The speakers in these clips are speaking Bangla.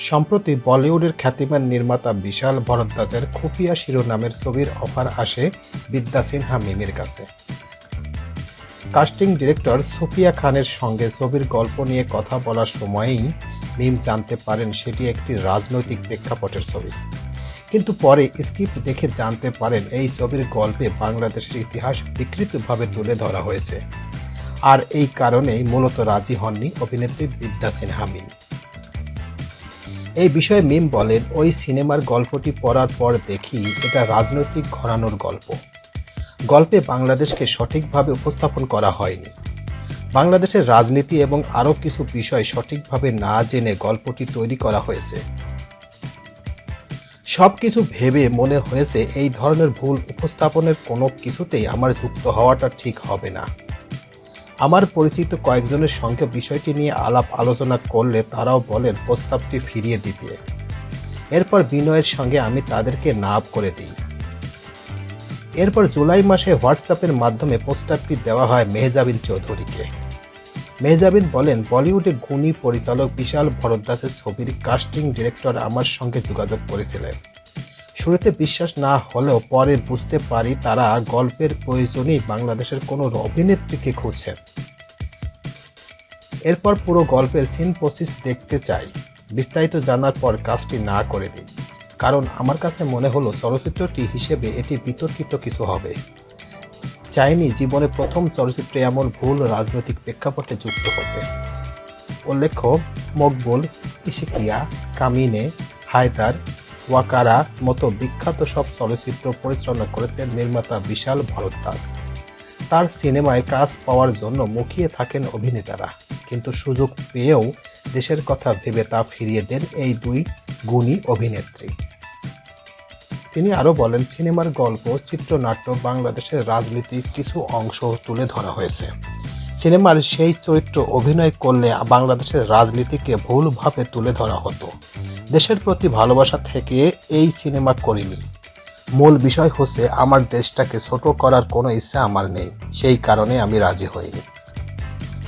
সম্প্রতি বলিউডের খ্যাতিমান নির্মাতা বিশাল ভরদ্বাজের খুফিয়া শিরোনামের ছবির অফার আসে বিদ্যা সিনহা মিমের কাছে। কাস্টিং ডিরেক্টর সুফিয়া খানের সঙ্গে ছবির গল্প নিয়ে কথা বলার সময়েই মিম জানতে পারেন সেটি একটি রাজনৈতিক প্রেক্ষাপটের ছবি। কিন্তু পরে স্ক্রিপ্ট দেখে জানতে পারেন এই ছবির গল্পে বাংলাদেশের ইতিহাস বিকৃতভাবে তুলে ধরা হয়েছে। আর এই কারণেই মূলত রাজি হননি অভিনেত্রী বিদ্যা সিনহা মিম। এই বিষয়ে মিম বলেন, ওই সিনেমার গল্পটি পড়ার পর দেখি এটা রাজনৈতিক ঘরানোর গল্প। গল্পে বাংলাদেশকে সঠিকভাবে উপস্থাপন করা হয়নি। বাংলাদেশের রাজনীতি এবং আরও কিছু বিষয় সঠিকভাবে না জেনে গল্পটি তৈরি করা হয়েছে। সব কিছু ভেবে মনে হয়েছে এই ধরনের ভুল উপস্থাপনের কোনো কিছুতেই আমার যুক্ত হওয়াটা ঠিক হবে না। আমার পরিচিত কয়েকজনের সঙ্গে বিষয়টি নিয়ে আলাপ আলোচনা করলে তারাও বলেন প্রস্তাবটি ফিরিয়ে দিতে। এরপর বিনয়ের সঙ্গে আমি তাদেরকে না করে দিই। এরপর জুলাই মাসে হোয়াটসঅ্যাপের মাধ্যমে প্রস্তাবটি দেওয়া হয় মেহজাবিন চৌধুরীকে। মেহজাবিন বলেন, বলিউডে গুণী পরিচালক বিশাল ভরদ্বাজের ছবির কাস্টিং ডিরেক্টর আমার সঙ্গে যোগাযোগ করেছিলেন। শুরুতে বিশ্বাস না হলেও পরে বুঝতে পারি তারা গল্পের প্রয়োজনেই বাংলাদেশের কোনো অভিনেত্রীকে খুঁজছেন। এরপর পুরো গল্পের সিনপসিস দেখতে চাই। বিস্তারিত জানার পর কাজটি না করে দিই, কারণ আমার কাছে মনে হলো চলচ্চিত্রটি হিসেবে এটি বিতর্কিত কিছু হবে। চাইনি জীবনে প্রথম চলচ্চিত্রে এমন ভুল রাজনৈতিক প্রেক্ষাপটে যুক্ত হতে। উল্লেখ্য, মকবুল, ইশিকিয়া, কামিনে, হায়দার, ওয়াকারা মতো বিখ্যাত সব চলচ্চিত্র পরিচালনা করেছেন নির্মাতা বিশাল ভরদ্বাজ। তার সিনেমায় কাজ পাওয়ার জন্য মুখিয়ে থাকেন অভিনেতারা, কিন্তু সুযোগ পেয়েও দেশের কথা ভেবে তা ফিরিয়ে দেন এই দুই গুণী অভিনেত্রী। তিনি আরও বলেন, সিনেমার গল্প, চিত্রনাট্য, বাংলাদেশের রাজনীতির কিছু অংশ তুলে ধরা হয়েছে। সিনেমার সেই চরিত্র অভিনয় করলে বাংলাদেশের রাজনীতিকে ভুলভাবে তুলে ধরা হতো। দেশের প্রতি ভালোবাসা থেকে এই সিনেমা করিনি। মূল বিষয় হচ্ছে আমার দেশটাকে ছোট করার কোনো ইচ্ছা আমার নেই, সেই কারণে আমি রাজি হইনি।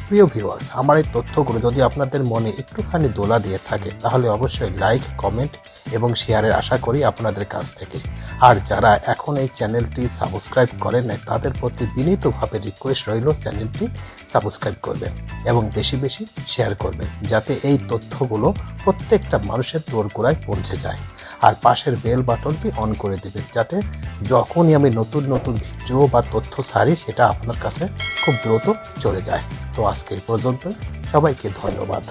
প্রিয় ভিউয়ার্স, আমার এই তথ্যগুলো যদি আপনাদের মনে একটুখানি দোলা দিয়ে থাকে তাহলে অবশ্যই লাইক, কমেন্ট এবং শেয়ারের আশা করি আপনাদের কাছ থেকে। আর যারা এখন এই চ্যানেলটি সাবস্ক্রাইব করেন নাই তাদের প্রতি বিনীতভাবে রিকোয়েস্ট রইল চ্যানেলটি সাবস্ক্রাইব করবেন এবং বেশি বেশি শেয়ার করবেন, যাতে এই তথ্যগুলো প্রত্যেকটা মানুষের দোরগোড়ায় পৌঁছে যায়। আর পাশের বেল বাটনটি অন করে দেবেন, যাতে যখনই আমি নতুন নতুন ভিডিও বা তথ্য ছাড়ি সেটা আপনার কাছে খুব দ্রুত চলে যায়। তো আজকে এই পর্যন্ত, সবাইকে ধন্যবাদ।